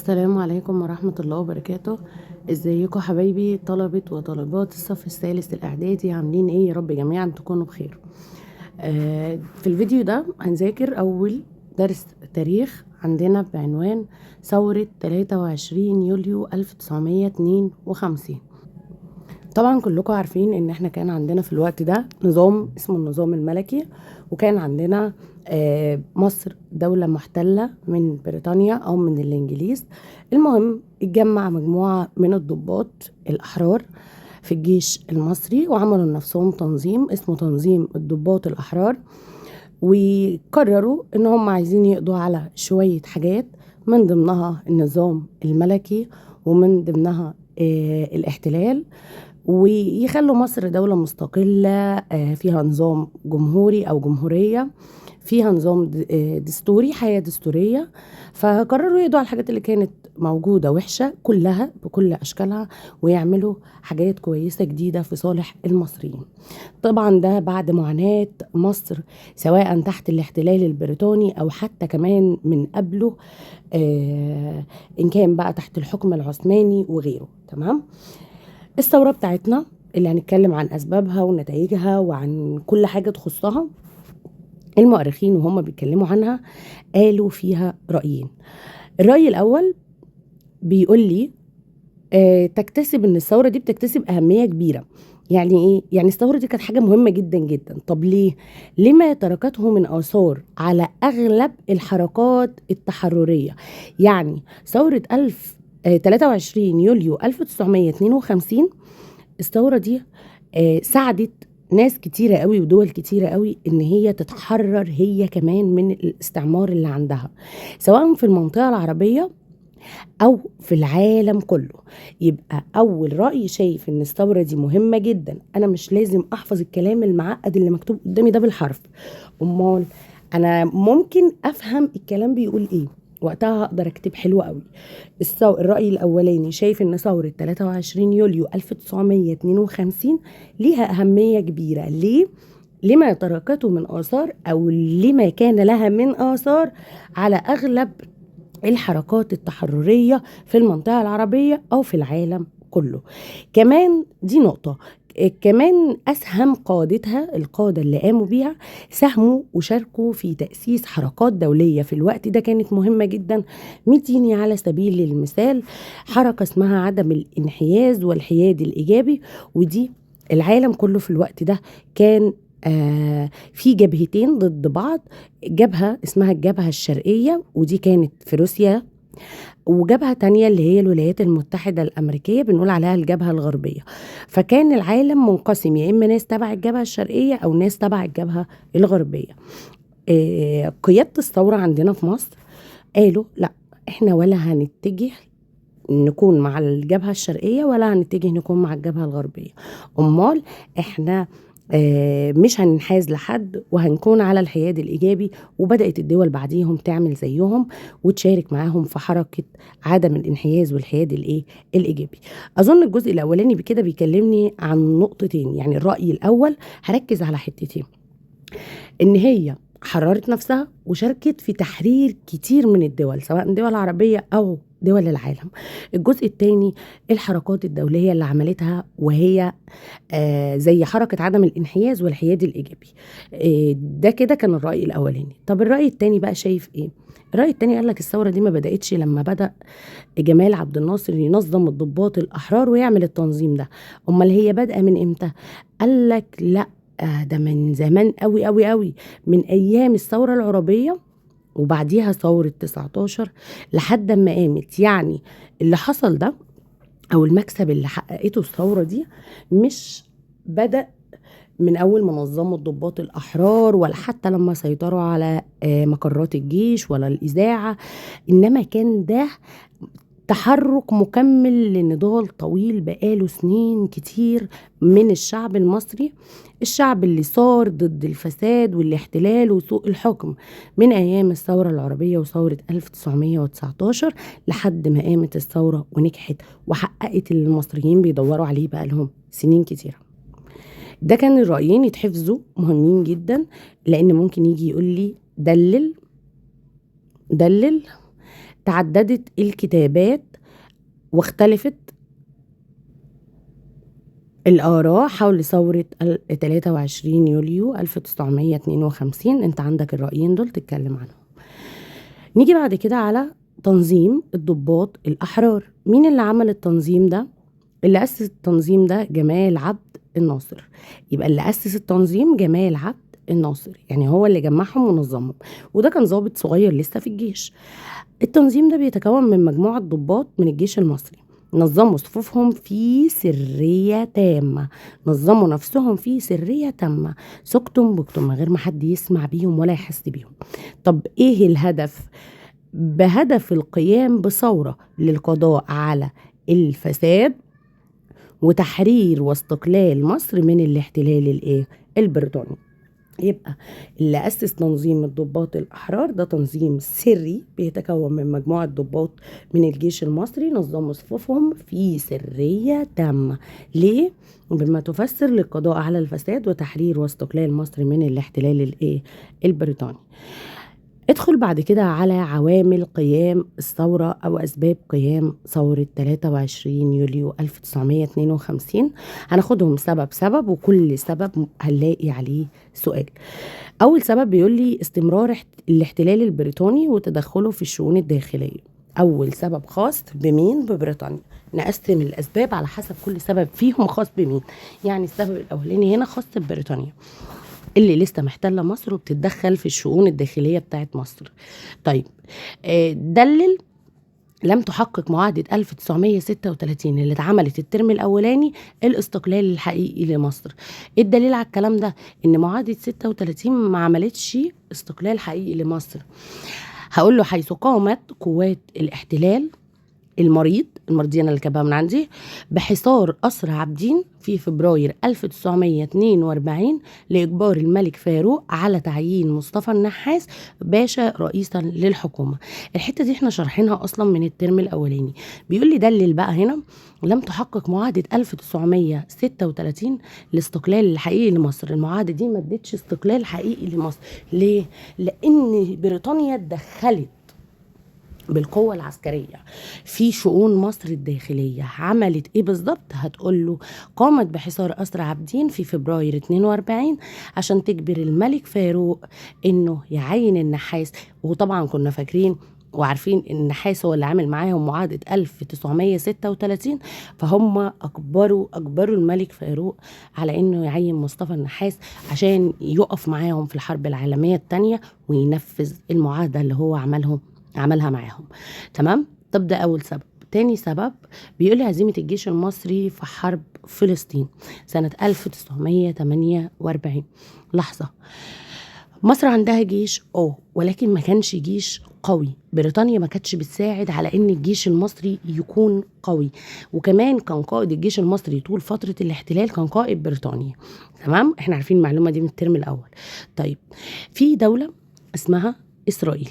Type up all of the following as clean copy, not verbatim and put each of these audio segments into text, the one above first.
السلام عليكم ورحمة الله وبركاته. ازيكم حبايبي طلبة وطالبات الصف الثالث الإعدادي، عاملين ايه؟ يا رب جميعا تكونوا بخير. في الفيديو ده هنذاكر أول درس تاريخ عندنا بعنوان ثورة 23 يوليو 1952. طبعا كلكم عارفين ان احنا كان عندنا في الوقت ده نظام اسمه النظام الملكي، وكان عندنا مصر دولة محتلة من بريطانيا او من الانجليز. المهم اتجمع مجموعة من الضباط الاحرار في الجيش المصري وعملوا لنفسهم تنظيم اسمه تنظيم الضباط الاحرار، وقرروا ان هم عايزين يقضوا على شوية حاجات، من ضمنها النظام الملكي ومن ضمنها الاحتلال، ويخلوا مصر دولة مستقلة فيها نظام جمهوري أو جمهورية، فيها نظام دستوري، حياة دستورية. فقرروا يقضوا على الحاجات اللي كانت موجودة وحشة كلها بكل أشكالها، ويعملوا حاجات كويسة جديدة في صالح المصريين. طبعا ده بعد معاناة مصر سواء تحت الاحتلال البريطاني أو حتى كمان من قبله، إن كان بقى تحت الحكم العثماني وغيره. تمام. الثورة بتاعتنا اللي هنتكلم عن أسبابها ونتائجها وعن كل حاجة تخصها، المؤرخين وهم بيتكلموا عنها قالوا فيها رأيين. الرأي الأول بيقول لي تكتسب ان الثورة دي بتكتسب أهمية كبيرة. يعني ايه؟ يعني الثورة دي كانت حاجة مهمة جدا جدا. طب ليه؟ لما تركته من آثار على أغلب الحركات التحررية. يعني ثورة 23 يوليو 1952 الثورة دي ساعدت ناس كتيرة قوي ودول كتيرة قوي ان هي تتحرر هي كمان من الاستعمار اللي عندها، سواء في المنطقة العربية او في العالم كله. يبقى اول رأي شايف ان الثورة دي مهمة جدا. انا مش لازم احفظ الكلام المعقد اللي مكتوب قدامي ده بالحرف، امال انا ممكن افهم الكلام بيقول ايه، وقتها هقدر اكتب حلو قوي. الرأي الاولاني شايف ان ثورة 23 يوليو 1952 ليها اهمية كبيرة. ليه؟ لما تركته من آثار أو لما كان لها من آثار على أغلب الحركات التحررية في المنطقة العربية أو في العالم كله. كمان دي نقطة. كمان أسهم قادتها، القادة اللي قاموا بيها، ساهموا وشاركوا في تأسيس حركات دولية في الوقت ده كانت مهمة جدا. مديني على سبيل المثال حركة اسمها عدم الانحياز والحياد الإيجابي، ودي العالم كله في الوقت ده كان في جبهتين ضد بعض. جبهة اسمها الجبهة الشرقية ودي كانت في روسيا، وجبهة تانية اللي هي الولايات المتحدة الأمريكية بنقول عليها الجبهة الغربية. فكان العالم منقسم، يا إما ناس تبع الجبهة الشرقية أو ناس تبع الجبهة الغربية. قيادة الثورة عندنا في مصر قالوا لا، احنا ولا هنتجه نكون مع الجبهة الشرقية ولا هنتجه نكون مع الجبهة الغربية، أمال احنا مش هننحاز لحد وهنكون على الحياد الإيجابي. وبدأت الدول بعديهم تعمل زيهم وتشارك معاهم في حركة عدم الانحياز والحياد الإيجابي. أظن الجزء الأولاني بكده بيكلمني عن نقطتين. يعني الرأي الأول هركز على حتتين، إن هي حررت نفسها وشاركت في تحرير كتير من الدول سواء دول عربية أو دول العالم. الجزء الثاني الحركات الدولية اللي عملتها، وهي زي حركة عدم الانحياز والحياد الإيجابي. ده كده كان الرأي الأولاني. طب الرأي الثاني بقى شايف إيه؟ الرأي الثاني قال لك الثورة دي ما بدأتش لما بدأ جمال عبد الناصر ينظم الضباط الأحرار ويعمل التنظيم ده، أمال هي بدأ من إمتى؟ قال لك لا، ده من زمان قوي قوي قوي، من أيام الثورة العربية وبعديها ثورة 19 لحد ما قامت. يعني اللي حصل ده أو المكسب اللي حققته الثورة دي مش بدأ من أول ما نظموا الضباط الأحرار ولا حتى لما سيطروا على مقرات الجيش ولا الإذاعة، إنما كان ده تحرك مكمل لنضال طويل بقاله سنين كتير من الشعب المصري، الشعب اللي صار ضد الفساد والاحتلال وسوء الحكم من أيام الثورة العربية وثورة 1919 لحد ما قامت الثورة ونجحت وحققت اللي المصريين بيدوروا عليه بقالهم سنين كتيرة. ده كان الرأيين يتحفظوا مهمين جدا، لأن ممكن يجي يقول لي دلل تعددت الكتابات واختلفت الآراء حول ثورة 23 يوليو 1952. انت عندك الرأيين دول تتكلم عنهم. نيجي بعد كده على تنظيم الضباط الأحرار. مين اللي عمل التنظيم ده؟ اللي أسس التنظيم ده جمال عبد الناصر. يبقى اللي أسس التنظيم جمال عبد الناصر، يعني هو اللي جمعهم ونظمهم، وده كان ضابط صغير لسه في الجيش. التنظيم ده بيتكون من مجموعة ضباط من الجيش المصري، نظموا صفوفهم في سرية تامة، نظموا نفسهم في سرية تامة، سكتم بكتم من غير ما حد يسمع بيهم ولا يحس بيهم. طب ايه الهدف؟ بهدف القيام بثورة للقضاء على الفساد وتحرير واستقلال مصر من الاحتلال البريطاني. يبقى اللي أسس تنظيم الضباط الأحرار ده تنظيم سري بيتكون من مجموعة ضباط من الجيش المصري، نظموا صفوفهم في سرية تامة. ليه؟ بما تفسر للقضاء على الفساد وتحرير واستقلال مصر من الاحتلال البريطاني. ادخل بعد كده على عوامل قيام الثورة أو أسباب قيام ثورة 23 يوليو 1952. هناخدهم سبب وكل سبب هنلاقي عليه سؤال. أول سبب بيقول لي استمرار الاحتلال البريطاني وتدخله في الشؤون الداخلية. أول سبب خاص بمين؟ ببريطانيا. نقسم الأسباب على حسب كل سبب فيهم خاص بمين. يعني السبب الأولاني هنا خاص ببريطانيا اللي لسه محتلة مصر وبتتدخل في الشؤون الداخلية بتاعت مصر. طيب دلل لم تحقق معاهدة 1936 اللي اتعملت الترم الأولاني الاستقلال الحقيقي لمصر. الدليل على الكلام ده ان معاهدة 36 ما عملتش استقلال حقيقي لمصر. هقول له حيث قامت قوات الاحتلال المريض دي انا اللي كاتباها من عندي بحصار قصر عابدين في فبراير 1942 لإجبار الملك فاروق على تعيين مصطفى النحاس باشا رئيسا للحكومة. الحتة دي احنا شارحينها أصلا من الترم الأولاني. بيقول لي دلل بقى هنا لم تحقق معاهدة 1936 الاستقلال الحقيقي لمصر. المعاهدة دي ما ادتش استقلال حقيقي لمصر. ليه؟ لأن بريطانيا اتدخلت بالقوة العسكرية في شؤون مصر الداخلية. عملت ايه بالظبط؟ هتقول له قامت بحصار قصر عابدين في فبراير 42 عشان تجبر الملك فاروق انه يعين النحاس. وطبعا كنا فاكرين وعارفين ان النحاس هو اللي عامل معاهم معاهدة 1936، فهم اجبروا الملك فاروق على انه يعين مصطفى النحاس عشان يقف معاهم في الحرب العالمية الثانية وينفذ المعاهدة اللي هو عملها معاهم. تمام؟ طب ده أول سبب. تاني سبب بيقولي هزيمة الجيش المصري في حرب فلسطين سنة 1948. لحظة، مصر عندها جيش ولكن ما كانش جيش قوي. بريطانيا ما كانتش بتساعد على ان الجيش المصري يكون قوي، وكمان كان قائد الجيش المصري طول فترة الاحتلال كان قائد بريطانيا. تمام؟ احنا عارفين المعلومة دي من الترم الأول. طيب في دولة اسمها إسرائيل.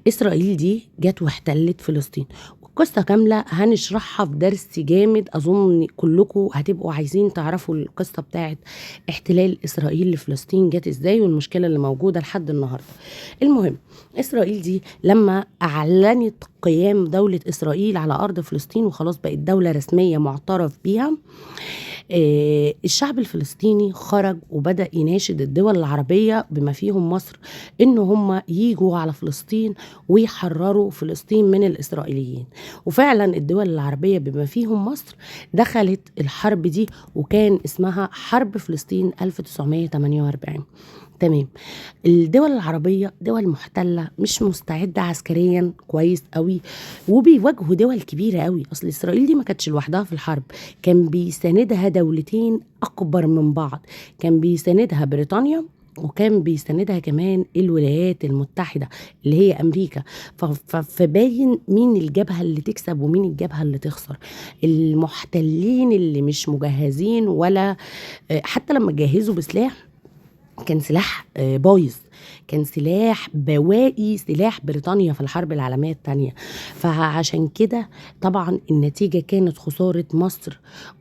إسرائيل دي جت واحتلت فلسطين، والقصة كاملة هنشرحها في درس جامد. أظن كلكم هتبقوا عايزين تعرفوا القصة بتاعت احتلال إسرائيل لفلسطين جت إزاي والمشكلة اللي موجودة لحد النهاردة. المهم إسرائيل دي لما أعلنت قيام دولة إسرائيل على أرض فلسطين وخلاص بقت دولة رسمية معترف بيها، الشعب الفلسطيني خرج وبدأ يناشد الدول العربية بما فيهم مصر إنه هم ييجوا على فلسطين ويحرروا فلسطين من الإسرائيليين. وفعلا الدول العربية بما فيهم مصر دخلت الحرب دي وكان اسمها حرب فلسطين 1948. تمام. الدول العربية دول محتلة مش مستعدة عسكريا كويس قوي، وبيواجهوا دول كبيرة قوي. أصل إسرائيل دي ما كانتش لوحدها في الحرب، كان بيساندها دولتين أكبر من بعض. كان بيساندها بريطانيا وكان بيساندها كمان الولايات المتحدة اللي هي أمريكا. فباين مين الجبهة اللي تكسب ومين الجبهة اللي تخسر. المحتلين اللي مش مجهزين ولا حتى لما جهزوا بسلاح كان سلاح بايظ، كان سلاح بواقي سلاح بريطانيا في الحرب العالمية الثانية. فعشان كده طبعا النتيجة كانت خسارة مصر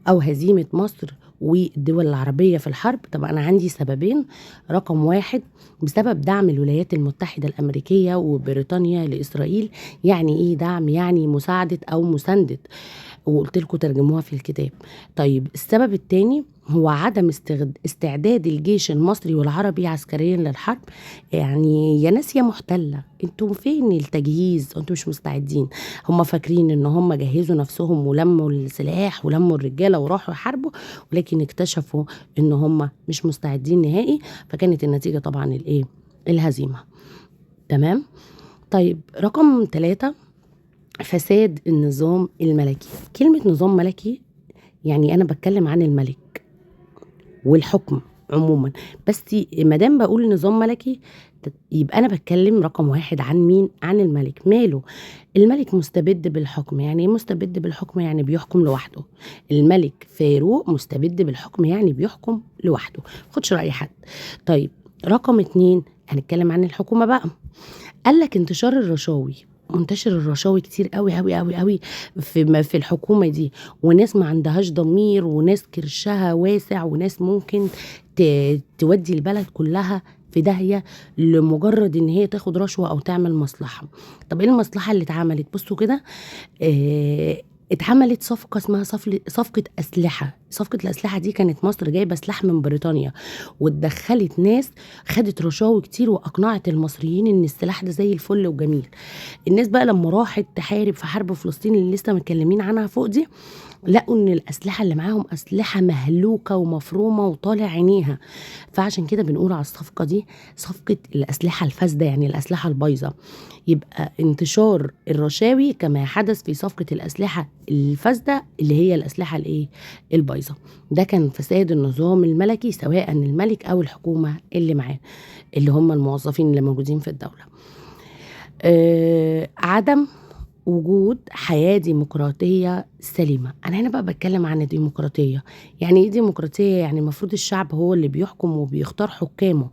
أو هزيمة مصر والدول العربية في الحرب؟ طب أنا عندي سببين. رقم 1 بسبب دعم الولايات المتحدة الأمريكية وبريطانيا لإسرائيل. يعني إيه دعم؟ يعني مساعدة أو مساندة، وقلت لكم ترجموها في الكتاب. طيب السبب الثاني هو عدم استعداد الجيش المصري والعربي عسكريا للحرب. يعني يا ناس يا محتلة، انتوا فين التجهيز؟ انتوا مش مستعدين. هم فاكرين ان هم جهزوا نفسهم ولموا السلاح ولموا الرجالة وراحوا يحاربوا، ولكن اكتشفوا ان هم مش مستعدين نهائي، فكانت النتيجة طبعا الايه؟ الهزيمة. تمام. طيب رقم 3 فساد النظام الملكي. كلمة نظام ملكي يعني أنا بتكلم عن الملك والحكم عموما، بس مادام بقول نظام ملكي يبقى أنا بتكلم رقم 1 عن مين؟ عن الملك. ماله؟ الملك مستبد بالحكم. يعني ايه مستبد بالحكم؟ يعني بيحكم لوحده. الملك فاروق مستبد بالحكم، يعني بيحكم لوحده، خدش رأي حد. طيب رقم 2 هنتكلم عن الحكومة بقى. قالك انتشار الرشاوي، منتشر الرشاوي كتير قوي قوي قوي قوي في الحكومة دي، وناس ما عندهاش ضمير، وناس كرشها واسع، وناس ممكن تودي البلد كلها في داهية لمجرد ان هي تاخد رشوة او تعمل مصلحة. طب ايه المصلحة اللي اتعملت؟ بصوا كده، اتعملت صفقة اسمها صفقة أسلحة. صفقة الأسلحة دي كانت مصر جايبة سلاح من بريطانيا، واتدخلت ناس خدت رشاوي كتير وأقنعت المصريين إن السلاح ده زي الفل وجميل. الناس بقى لما راحت تحارب في حرب فلسطين اللي لسه متكلمين عنها فوق دي، لقوا ان الاسلحه اللي معاهم اسلحه مهلوكه ومفرومه وطالع عينيها. فعشان كده بنقول على الصفقه دي صفقه الاسلحه الفاسده، يعني الاسلحه البايظه. يبقى انتشار الرشاوي كما حدث في صفقه الاسلحه الفاسده اللي هي الاسلحه الايه؟ البايظه. ده كان فساد النظام الملكي، سواء الملك او الحكومه اللي معاه، اللي هم الموظفين اللي موجودين في الدوله. عدم وجود حياة ديمقراطية سليمة. أنا هنا بقى بتكلم عن الديمقراطية. يعني إيه ديمقراطية؟ يعني المفروض الشعب هو اللي بيحكم وبيختار حكامه.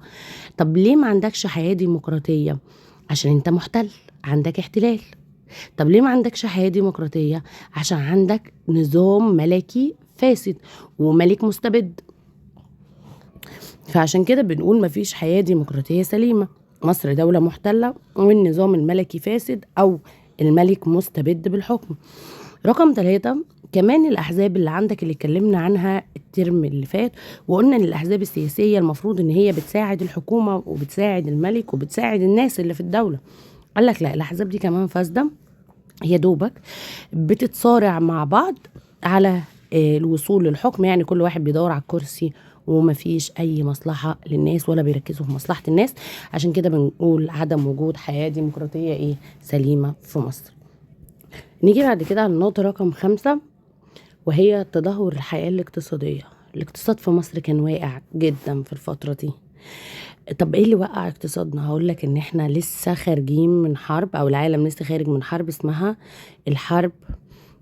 طب ليه ما عندكش حياة ديمقراطية؟ عشان أنت محتل، عندك احتلال. طب ليه ما عندكش حياة ديمقراطية؟ عشان عندك نظام ملكي فاسد وملك مستبد. فعشان كده بنقول مفيش حياة ديمقراطية سليمة. مصر دولة محتلة والنظام الملكي فاسد أو الملك مستبد بالحكم. رقم 3 كمان الأحزاب اللي عندك اللي اتكلمنا عنها الترم اللي فات، وقلنا ان الأحزاب السياسية المفروض ان هي بتساعد الحكومة وبتساعد الملك وبتساعد الناس اللي في الدولة. قالك لا، الأحزاب دي كمان فاسدة، هي دوبك بتتصارع مع بعض على الوصول للحكم. يعني كل واحد بيدور على الكرسي ومفيش اي مصلحة للناس ولا بيركزوا في مصلحة الناس. عشان كده بنقول عدم وجود حياة ديمقراطية ايه؟ سليمة في مصر. نيجي بعد كده على النقطة رقم 5، وهي تدهور الحياة الاقتصادية. الاقتصاد في مصر كان واقع جدا في الفترة دي. طب ايه اللي وقع اقتصادنا؟ هقولك ان احنا لسه خارجين من حرب، او العالم لسه خارج من حرب اسمها الحرب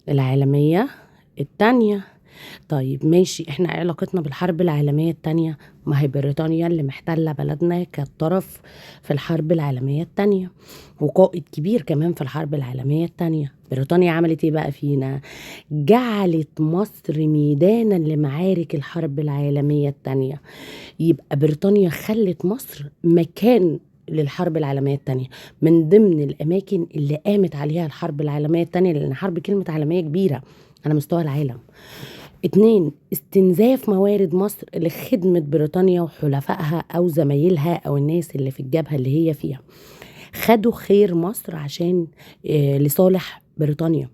العالمية التانية. طيب ماشي، احنا علاقتنا بالحرب العالمية التانية؟ ما هي بريطانيا اللي محتلة بلدنا كانت طرف في الحرب العالمية التانية، وقائد كبير كمان في الحرب العالمية التانية. بريطانيا عملت ايه بقى فينا؟ جعلت مصر ميدانا لمعارك الحرب العالمية التانية. يبقى بريطانيا خلت مصر مكان للحرب العالمية التانية، من ضمن الأماكن اللي قامت عليها الحرب العالمية التانية، لأن حرب كلمة عالمية كبيرة على مستوى العالم. 2 استنزاف موارد مصر لخدمة بريطانيا وحلفائها أو زمايلها أو الناس اللي في الجبهة اللي هي فيها. خدوا خير مصر عشان لصالح بريطانيا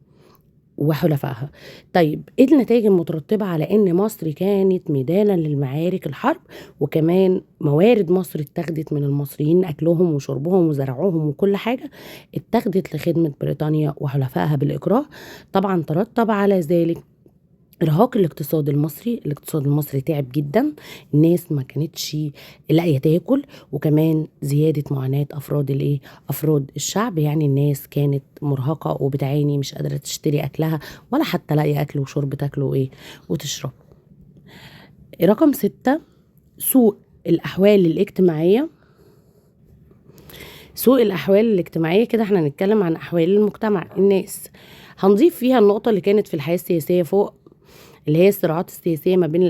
وحلفائها. طيب ايه النتائج المترتبة على ان مصر كانت ميدانا للمعارك الحرب، وكمان موارد مصر اتخذت من المصريين، اكلهم وشربهم وزرعوهم وكل حاجة اتخذت لخدمة بريطانيا وحلفائها بالإكراه. طبعا ترتب على ذلك ارهاق الاقتصاد المصري. الاقتصاد المصري تعب جدا، الناس ما كانتش لاقيه تاكل، وكمان زياده معاناه افراد الشعب. يعني الناس كانت مرهقه وبتعاني، مش قادره تشتري اكلها ولا حتى لاقيه اكل وشرب تاكله وتشرب. رقم 6 سوء الاحوال الاجتماعيه. سوء الاحوال الاجتماعيه كده احنا هنتكلم عن احوال المجتمع، الناس. هنضيف فيها النقطه اللي كانت في الحياه السياسيه فوق، اللي هي الصراعات السياسية ما بين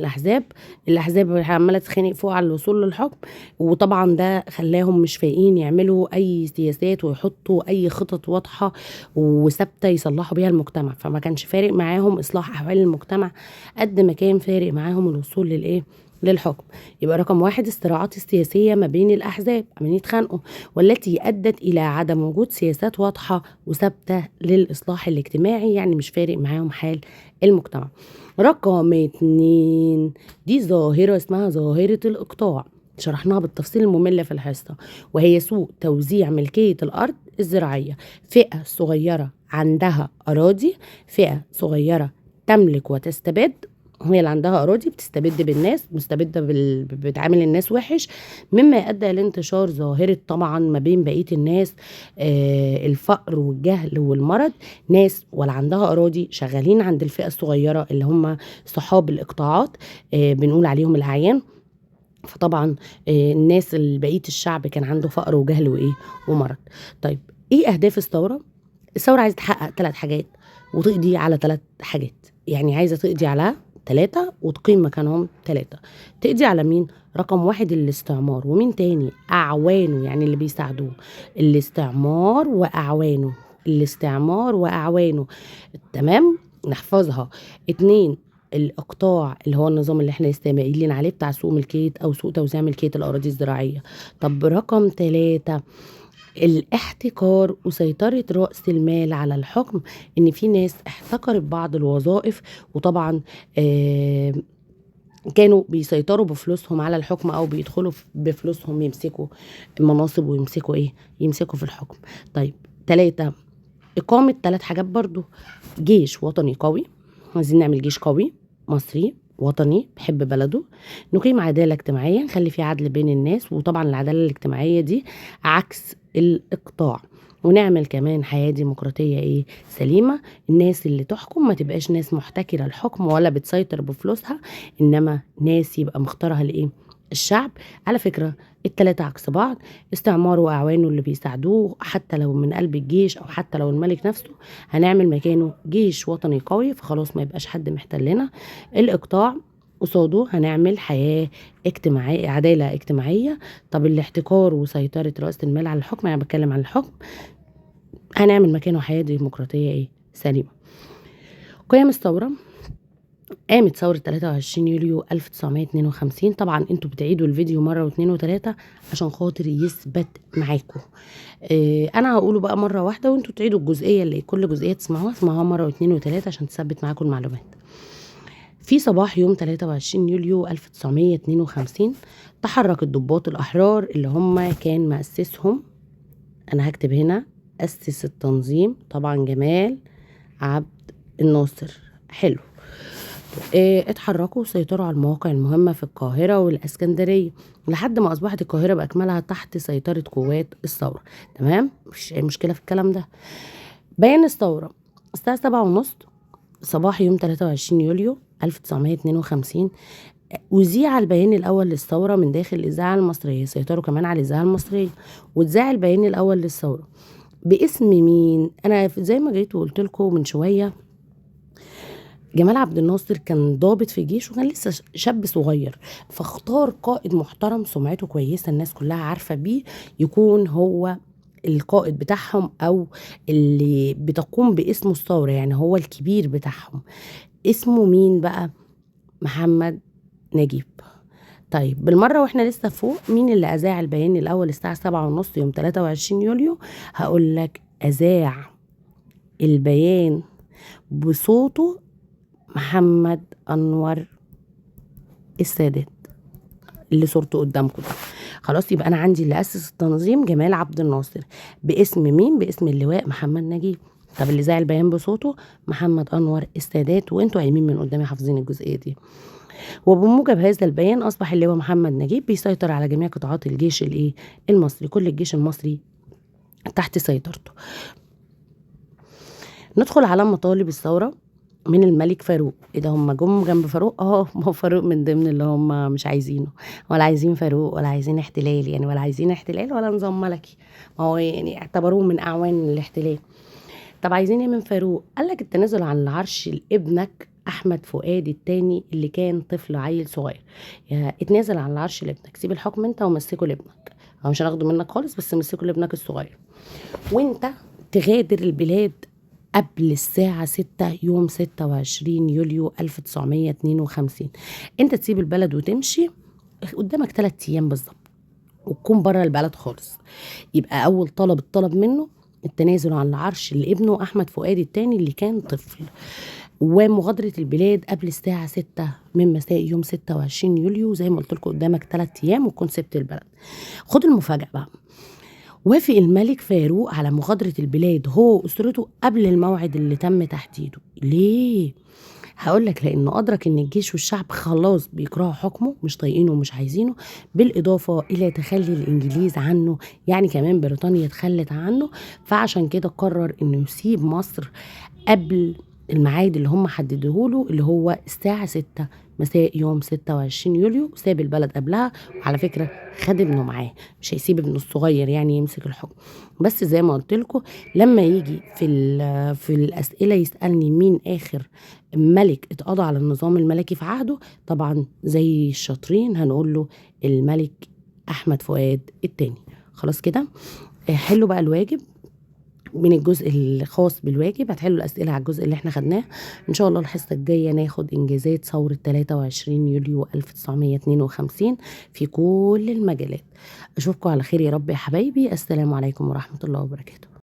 الأحزاب عمالة تتخانق فوق على الوصول للحكم، وطبعا ده خلاهم مش فايقين يعملوا أي سياسات ويحطوا أي خطط واضحة وثابتة يصلحوا بيها المجتمع. فما كانش فارق معاهم إصلاح أحوال المجتمع قد ما كان فارق معاهم الوصول للحكم. يبقى رقم 1 الصراعات السياسية ما بين الأحزاب عمالين يتخانقوا، والتي أدت إلى عدم وجود سياسات واضحة وثابتة للإصلاح الاجتماعي، يعني مش فارق معاهم حال المجتمع. رقم 2 دي ظاهرة اسمها ظاهرة الإقطاع، شرحناها بالتفصيل الممل في الحصة، وهي سوء توزيع ملكية الأرض الزراعية. فئة صغيرة عندها أراضي، فئة صغيرة تملك وتستبد، هي اللي عندها أراضي بتستبد بالناس، مستبدة بتعامل الناس وحش، مما يؤدي لانتشار ظاهرة طبعا ما بين بقية الناس الفقر والجهل والمرض. ناس ولا عندها أراضي شغالين عند الفئة الصغيرة اللي هم صحاب الإقطاعات، بنقول عليهم الأعيان. فطبعا الناس بقية الشعب كان عنده فقر وجهل وإيه ومرض. طيب إيه أهداف الثورة؟ الثورة عايزة تحقق 3 حاجات وتقضي على 3 حاجات، يعني عايزة تقضي على 3 وتقيم مكانهم 3. تقضي على مين؟ رقم 1 الاستعمار، ومين تاني؟ أعوانه، يعني اللي بيساعدوه. الاستعمار وأعوانه، الاستعمار وأعوانه، تمام، نحفظها. 2 الإقطاع اللي هو النظام اللي احنا لسه قايلين عليه بتاع سوء ملكية أو سوء توزيع ملكية الأراضي الزراعية. طب رقم 3 الاحتكار وسيطرة رأس المال على الحكم، ان في ناس احتكرت بعض الوظائف، وطبعا كانوا بيسيطروا بفلوسهم على الحكم او بيدخلوا بفلوسهم يمسكوا المناصب ويمسكوا يمسكوا في الحكم. طيب 3 إقامة 3 حاجات برضو: جيش وطني قوي، عايزين نعمل جيش قوي مصري وطني بحب بلده. نقيم عدالة اجتماعية، نخلي في عدل بين الناس، وطبعا العدالة الاجتماعية دي عكس الإقطاع. ونعمل كمان حياة ديمقراطية سليمة، الناس اللي تحكم ما تبقاش ناس محتكرة الحكم ولا بتسيطر بفلوسها، إنما ناس يبقى مختارها الشعب. على فكرة 3 عكس بعض، استعمار وأعوانه اللي بيساعدوه حتى لو من قلب الجيش أو حتى لو الملك نفسه، هنعمل مكانه جيش وطني قوي فخلاص ما يبقاش حد محتلنا. الإقطاع قصاده هنعمل حياة اجتماعية، عدالة اجتماعية. طب الاحتكار وسيطرة رأس المال على الحكم، أنا بتكلم عن الحكم، هنعمل مكانه حياة ديمقراطية سليمة. قيم الثورة: قامت ثورة 23 يوليو 1952. طبعا انتوا بتعيدوا الفيديو مرة و2 و3 عشان خاطر يثبت معاكم. انا هقوله بقى مرة واحدة وانتوا تعيدوا الجزئية، اللي كل جزئية تسمعوها مرة و2 و3 عشان تثبت معاكم المعلومات. في صباح يوم 23 يوليو 1952 تحرك الضباط الأحرار اللي هم كان مؤسسهم، أنا هكتب هنا، أسس التنظيم طبعا جمال عبد الناصر. حلو. اتحركوا وسيطروا على المواقع المهمة في القاهرة والاسكندرية لحد ما أصبحت القاهرة بأكملها تحت سيطرة قوات الثورة. تمام، مش أي مشكلة في الكلام ده. بيان الثورة الساعة 7:30 صباح يوم 23 يوليو 1952 وذيع البيان الأول للثورة من داخل الإذاعة المصرية، سيطروا كمان على الإذاعة المصرية، واتذاع البيان الأول للثورة باسم مين؟ أنا زي ما جيت وقلت لكم من شوية، جمال عبد الناصر كان ضابط في الجيش وكان لسه شاب صغير، فاختار قائد محترم سمعته كويسة الناس كلها عارفة بيه يكون هو القائد بتاعهم أو اللي بتقوم باسمه الثورة، يعني هو الكبير بتاعهم. اسمه مين بقى؟ محمد نجيب. طيب بالمرة واحنا لسه فوق، مين اللي أذاع البيان الأول الساعة 7:30 يوم 23 يوليو؟ هقول لك أذاع البيان بصوته محمد أنور السادات اللي صورته قدامكم ده. خلاص، يبقى أنا عندي اللي أسس التنظيم جمال عبد الناصر باسم مين؟ باسم اللواء محمد نجيب. طب اللي ذاع البيان بصوته محمد أنور السادات، وانتوا قايمين من قدامي حافظين الجزئية دي. وبموجب هذا البيان أصبح اللواء محمد نجيب بيسيطر على جميع قطاعات الجيش المصري، كل الجيش المصري تحت سيطرته. ندخل على مطالب الثورة من الملك فاروق. ايه ده، هم جم جنب فاروق؟ ما هو فاروق من ضمن اللي هم مش عايزينه، ولا عايزين فاروق ولا عايزين احتلال، يعني ولا عايزين احتلال ولا نظام ملكي، ما هو يعني اعتبروه من اعوان الاحتلال. طب عايزين ايه من فاروق؟ قال لك التنازل عن العرش لابنك احمد فؤاد التاني اللي كان طفل عيل صغير. اتنازل عن العرش لابنك، سيب الحكم انت ومسكه لابنك، او مش هناخده منك خالص بس مسكه لابنك الصغير، وانت تغادر البلاد قبل الساعة 6 يوم 26 يوليو 1952. انت تسيب البلد وتمشي قدامك 3 ايام بالظبط وتكون بره البلد خالص. يبقى اول طلب اتطلب منه التنازل عن العرش لابنه احمد فؤاد الثاني اللي كان طفل، ومغادرة البلاد قبل الساعة 6 من مساء يوم 26 يوليو. زي ما قلت لكم قدامك 3 ايام وتكون سبت البلد. خد المفاجأة بقى، وافق الملك فاروق على مغادرة البلاد هو وأسرته قبل الموعد اللي تم تحديده. ليه؟ هقولك لأنه أدرك إن الجيش والشعب خلاص بيكرهوا حكمه، مش طايقينه ومش عايزينه، بالإضافة إلى تخلي الإنجليز عنه، يعني كمان بريطانيا اتخلت عنه. فعشان كده قرر إنه يسيب مصر قبل الميعاد اللي هم حددوه له، اللي هو الساعة 6 مساء يوم 26 يوليو. ساب البلد قبلها، وعلى فكرة خد ابنه معاه، مش هيسيب ابنه الصغير يعني يمسك الحكم. بس زي ما قلت لكم لما يجي في الأسئلة يسألني مين آخر ملك اتقضى على النظام الملكي في عهده، طبعا زي الشاطرين هنقول له الملك أحمد فؤاد الثاني. خلاص كده حلوا بقى الواجب من الجزء الخاص بالواجب، هتحلوا الأسئلة على الجزء اللي احنا خدناه. إن شاء الله الحصة الجاية ناخد إنجازات ثورة 23 يوليو 1952 في كل المجالات. أشوفكم على خير يا رب يا حبايبي. السلام عليكم ورحمة الله وبركاته.